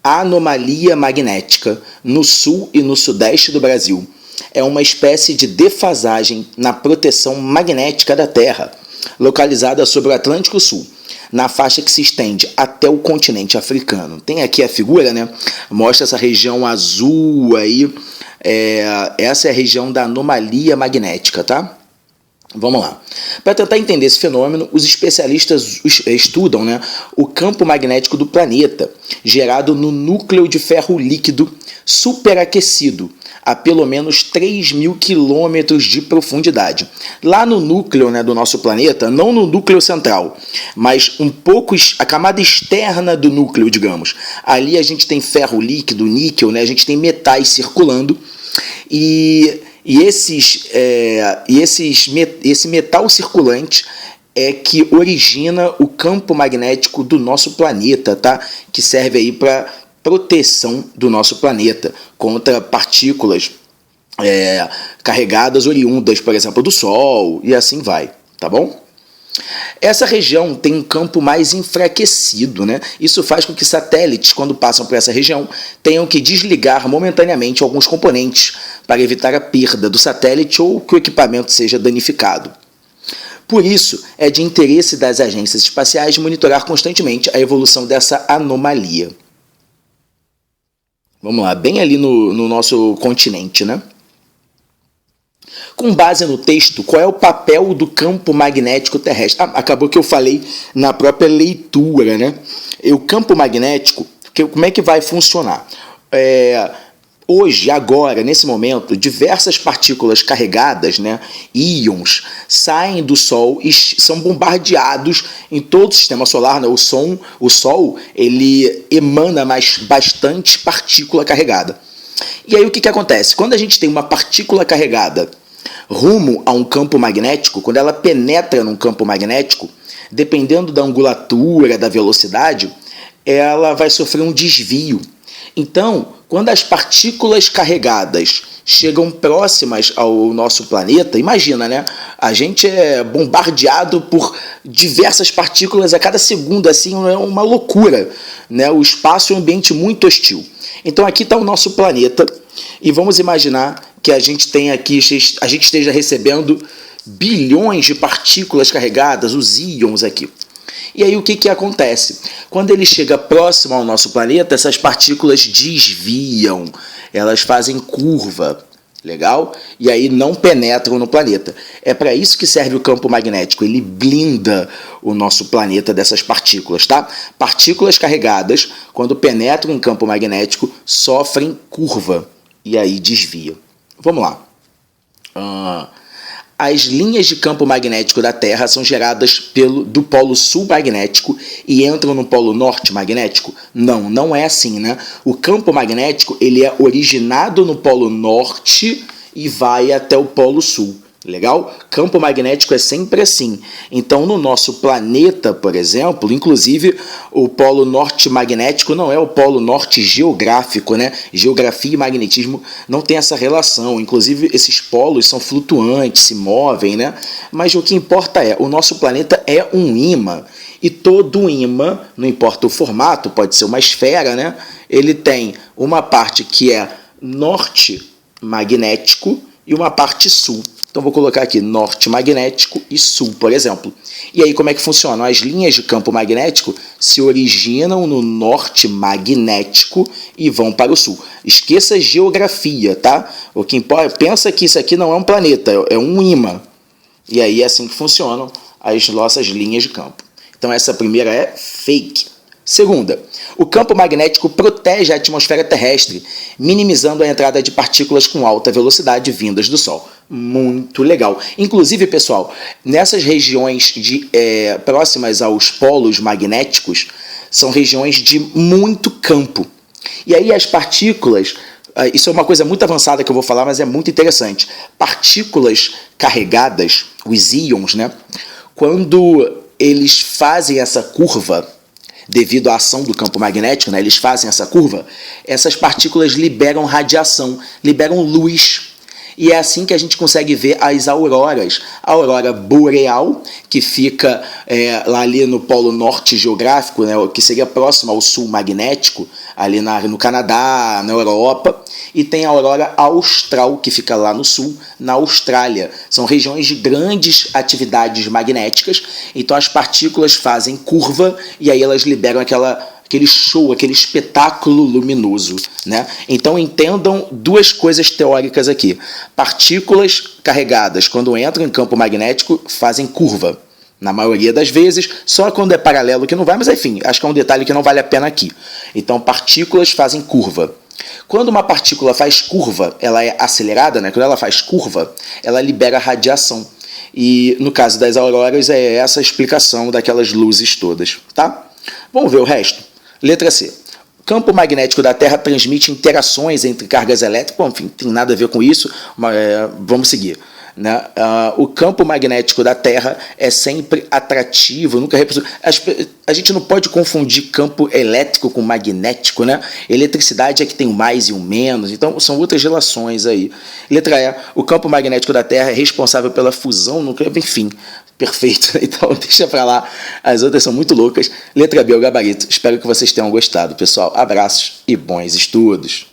A anomalia magnética no sul e no sudeste do Brasil é uma espécie de defasagem na proteção magnética da Terra, localizada sobre o Atlântico Sul, na faixa que se estende até o continente africano. Tem aqui a figura, né? Mostra essa região azul aí. Essa é a região da anomalia magnética, tá? Vamos lá. Para tentar entender esse fenômeno, os especialistas estudam, né, o campo magnético do planeta, gerado no núcleo de ferro líquido superaquecido, a pelo menos 3.000 quilômetros de profundidade. Lá no núcleo, né, do nosso planeta, não no núcleo central, mas um pouco a camada externa do núcleo, digamos. Ali a gente tem ferro líquido, níquel, né, a gente tem metais circulando esse metal circulante é que origina o campo magnético do nosso planeta, tá? Que serve aí para proteção do nosso planeta contra partículas carregadas oriundas, por exemplo, do Sol, e assim vai, tá bom? Essa região tem um campo mais enfraquecido, né? Isso faz com que satélites, quando passam por essa região, tenham que desligar momentaneamente alguns componentes para evitar a perda do satélite ou que o equipamento seja danificado. Por isso, é de interesse das agências espaciais monitorar constantemente a evolução dessa anomalia. Vamos lá, bem ali no nosso continente, né? Com base no texto, qual é o papel do campo magnético terrestre? Acabou que eu falei na própria leitura, né? O campo magnético, como é que vai funcionar? Hoje, agora, nesse momento, diversas partículas carregadas, né, íons, saem do Sol e são bombardeados em todo o sistema solar, né? O Sol ele emana bastante partícula carregada. E aí o que acontece? Quando a gente tem uma partícula carregada rumo a um campo magnético, quando ela penetra num campo magnético, dependendo da angulatura, da velocidade, ela vai sofrer um desvio. Então, quando as partículas carregadas chegam próximas ao nosso planeta, imagina, né? A gente é bombardeado por diversas partículas a cada segundo, assim, é uma loucura, né? O espaço é um ambiente muito hostil. Então aqui está o nosso planeta e vamos imaginar que a gente esteja recebendo bilhões de partículas carregadas, os íons aqui. E aí o que acontece? Quando ele chega próximo ao nosso planeta, essas partículas desviam, elas fazem curva, legal? E aí não penetram no planeta. É para isso que serve o campo magnético, ele blinda o nosso planeta dessas partículas, tá? Partículas carregadas, quando penetram em campo magnético, sofrem curva e aí desviam. Vamos lá. As linhas de campo magnético da Terra são geradas do polo sul magnético e entram no polo norte magnético? Não é assim, né? O campo magnético ele é originado no polo norte e vai até o polo sul. Legal? Campo magnético é sempre assim. Então, no nosso planeta, por exemplo, inclusive o polo norte magnético não é o polo norte geográfico, né? Geografia e magnetismo não tem essa relação. Inclusive, esses polos são flutuantes, se movem, né? Mas o que importa o nosso planeta é um ímã. E todo ímã, não importa o formato, pode ser uma esfera, né? Ele tem uma parte que é norte magnético e uma parte sul. Então, vou colocar aqui norte magnético e sul, por exemplo. E aí, como é que funciona? As linhas de campo magnético se originam no norte magnético e vão para o sul. Esqueça a geografia, tá? O que importa, pensa que isso aqui não é um planeta, é um ímã. E aí, é assim que funcionam as nossas linhas de campo. Então, essa primeira é fake. Segunda, o campo magnético protege a atmosfera terrestre, minimizando a entrada de partículas com alta velocidade vindas do Sol. Muito legal. Inclusive, pessoal, nessas regiões próximas aos polos magnéticos, são regiões de muito campo. E aí as partículas, isso é uma coisa muito avançada que eu vou falar, mas é muito interessante. Partículas carregadas, os íons, né? Quando eles fazem essa curva, devido à ação do campo magnético, né, eles fazem essa curva, essas partículas liberam radiação, liberam luz. E é assim que a gente consegue ver as auroras. A aurora boreal, que fica lá ali no polo norte geográfico, né, que seria próximo ao sul magnético, ali no Canadá, na Europa, e tem a aurora austral, que fica lá no sul, na Austrália. São regiões de grandes atividades magnéticas, então as partículas fazem curva e aí elas liberam aquele show, aquele espetáculo luminoso, né? Então entendam duas coisas teóricas aqui. Partículas carregadas, quando entram em campo magnético, fazem curva. Na maioria das vezes, só quando é paralelo que não vai, mas enfim, acho que é um detalhe que não vale a pena aqui. Então, partículas fazem curva. Quando uma partícula faz curva, ela é acelerada, né? Quando ela faz curva, ela libera radiação. E no caso das auroras, é essa a explicação daquelas luzes todas, tá? Vamos ver o resto. Letra C. O campo magnético da Terra transmite interações entre cargas elétricas. Bom, enfim, tem nada a ver com isso, mas vamos seguir. Né? O campo magnético da Terra é sempre atrativo, nunca a gente não pode confundir campo elétrico com magnético, né? Eletricidade é que tem o mais e o menos, então são outras relações aí. Letra E, o campo magnético da Terra é responsável pela fusão nuclear, enfim, perfeito, então deixa pra lá, as outras são muito loucas. Letra B, o gabarito. Espero que vocês tenham gostado, pessoal. Abraços e bons estudos.